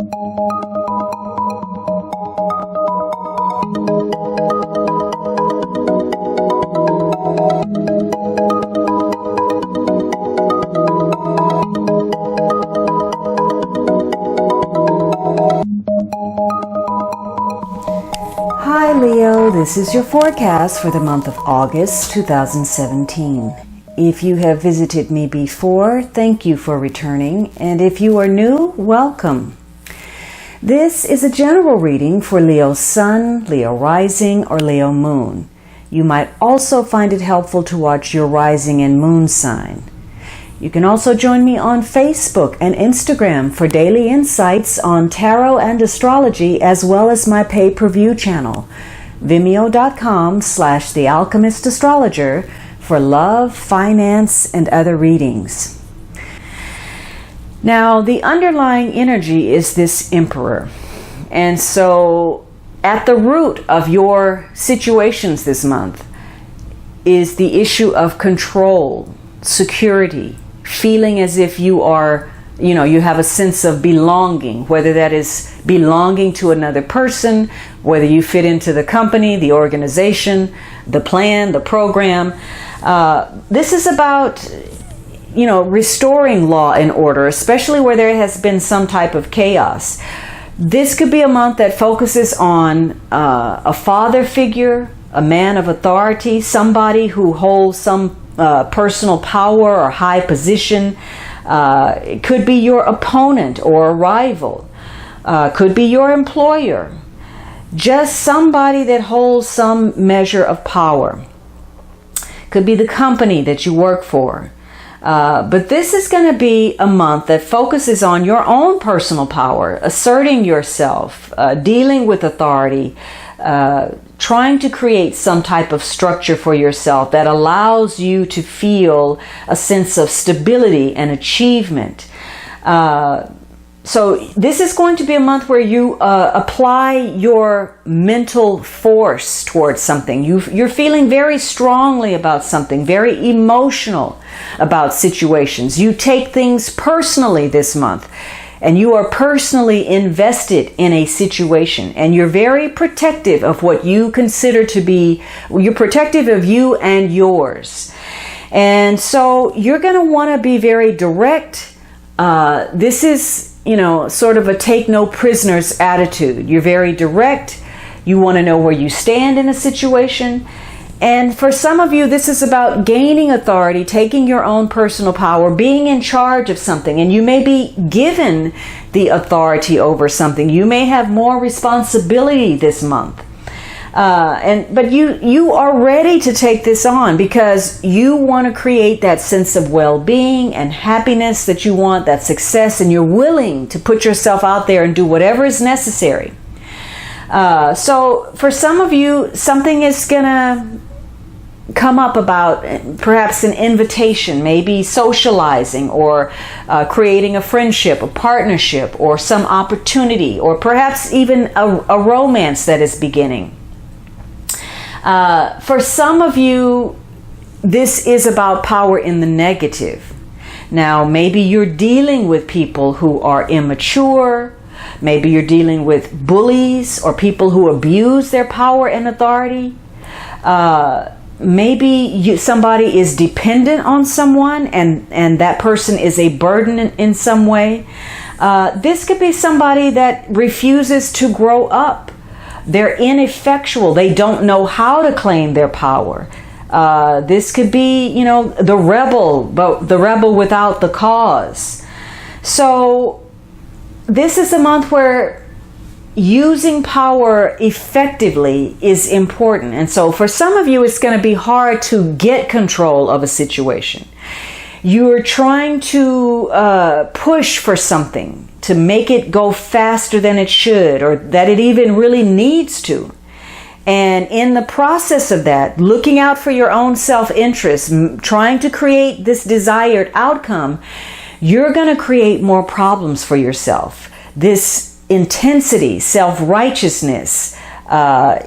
Hi Leo, this is your forecast for the month of August 2017. If you have visited me before, thank you for returning, and if you are new, welcome. This is a general reading for Leo Sun, Leo Rising, or Leo Moon. You might also find it helpful to watch your rising and moon sign. You can also join me on Facebook and Instagram for daily insights on tarot and astrology, as well as my pay-per-view channel, vimeo.com/thealchemistastrologer, for love, finance, and other readings. Now, the underlying energy is this Emperor. And so, at the root of your situations this month is the issue of control, security, feeling as if you are, you have a sense of belonging, whether that is belonging to another person, whether you fit into the company, the organization, the plan, the program. This is about, restoring law and order, especially where there has been some type of chaos. This could be a month that focuses on a father figure, a man of authority, somebody who holds some personal power or high position. It could be your opponent or a rival. Could be your employer. Just somebody that holds some measure of power. Could be the company that you work for. But this is going to be a month that focuses on your own personal power, asserting yourself, dealing with authority, trying to create some type of structure for yourself that allows you to feel a sense of stability and achievement. So this is going to be a month where you apply your mental force towards something. You're feeling very strongly about something, very emotional about situations. You take things personally this month, and you are personally invested in a situation, and you're very protective of what you consider to be, you're protective of you and yours. And so you're going to want to be very direct. This is, sort of a take no prisoners attitude. You're very direct. You want to know where you stand in a situation. And for some of you, this is about gaining authority, taking your own personal power, being in charge of something. And you may be given the authority over something. You may have more responsibility this month. But you are ready to take this on because you want to create that sense of well-being and happiness that you want, that success, and you're willing to put yourself out there and do whatever is necessary. So for some of you, something is going to come up about perhaps an invitation, maybe socializing or creating a friendship, a partnership, or some opportunity, or perhaps even a romance that is beginning. For some of you, this is about power in the negative. Now, maybe you're dealing with people who are immature. Maybe you're dealing with bullies or people who abuse their power and authority. Maybe somebody is dependent on someone and that person is a burden in some way. This could be somebody that refuses to grow up. They're ineffectual. They don't know how to claim their power. This could be, the rebel, but the rebel without the cause. So this is a month where using power effectively is important. And so for some of you, it's going to be hard to get control of a situation. You're trying to push for something to make it go faster than it should, or that it even really needs to. And in the process of that, looking out for your own self-interest, trying to create this desired outcome, you're going to create more problems for yourself. This intensity, self-righteousness,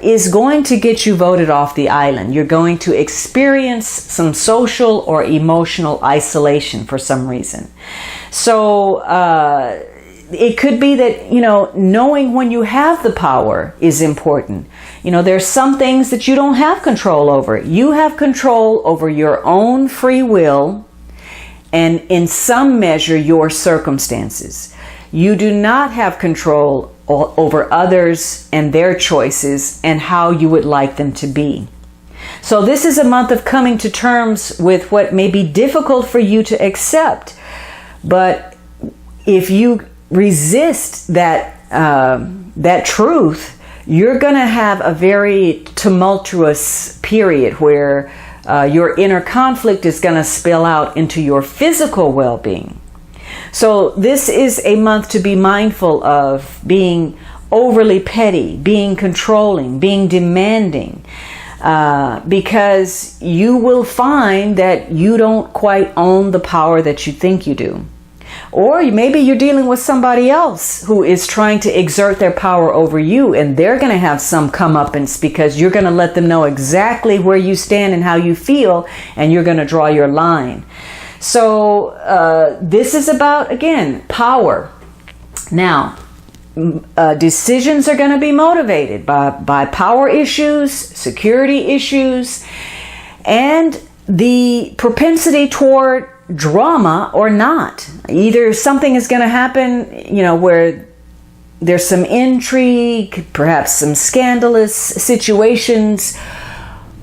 is going to get you voted off the island. You're going to experience some social or emotional isolation for some reason. So it could be that, knowing when you have the power is important. There's some things that you don't have control over. You have control over your own free will and in some measure your circumstances. You do not have control over others and their choices and how you would like them to be. So this is a month of coming to terms with what may be difficult for you to accept. But if you resist that truth, you're going to have a very tumultuous period where your inner conflict is going to spill out into your physical well-being. So this is a month to be mindful of being overly petty, being controlling, being demanding, because you will find that you don't quite own the power that you think you do. Or maybe you're dealing with somebody else who is trying to exert their power over you, and they're going to have some comeuppance because you're going to let them know exactly where you stand and how you feel, and you're going to draw your line. So this is about, again, power. Now, decisions are going to be motivated by power issues, security issues, and the propensity toward drama or not. Either something is going to happen, where there's some intrigue, perhaps some scandalous situations,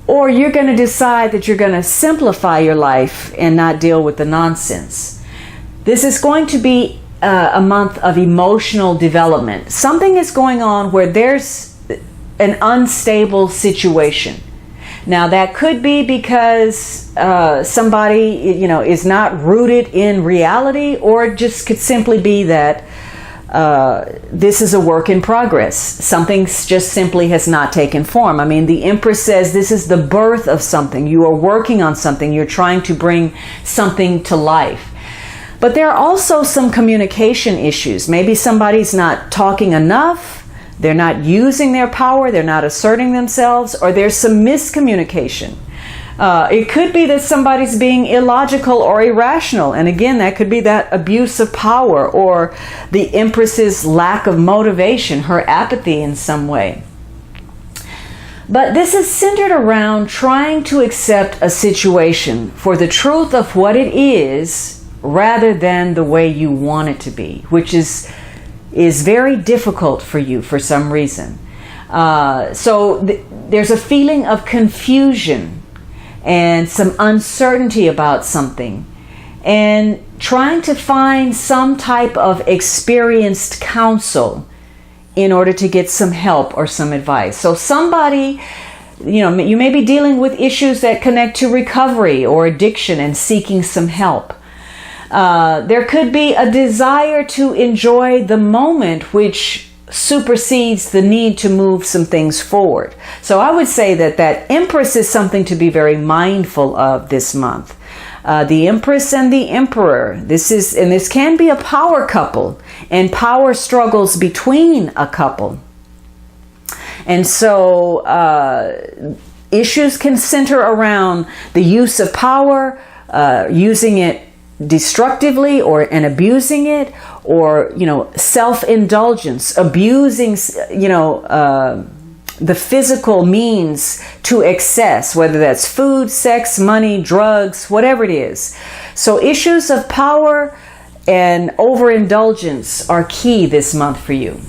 or you're going to decide that you're going to simplify your life and not deal with the nonsense. This is going to be a month of emotional development. Something is going on where there's an unstable situation. Now, that could be because somebody, is not rooted in reality, or it just could simply be that this is a work in progress. Something just simply has not taken form. I mean, the Empress says this is the birth of something. You are working on something. You're trying to bring something to life. But there are also some communication issues. Maybe somebody's not talking enough. They're not using their power. They're not asserting themselves, or there's some miscommunication. It could be that somebody's being illogical or irrational. And again, that could be that abuse of power, or the Empress's lack of motivation, her apathy in some way. But this is centered around trying to accept a situation for the truth of what it is, rather than the way you want it to be, which is very difficult for you for some reason. So there's a feeling of confusion and some uncertainty about something, and trying to find some type of experienced counsel in order to get some help or some advice. So somebody, you may be dealing with issues that connect to recovery or addiction and seeking some help. There could be a desire to enjoy the moment, which supersedes the need to move some things forward. So I would say that Empress is something to be very mindful of this month. The Empress and the Emperor. This can be a power couple and power struggles between a couple. And so issues can center around the use of power, using it destructively and abusing it, or self-indulgence, abusing the physical means to excess, whether that's food, sex, money, drugs, whatever it is. So issues of power and overindulgence are key this month for you.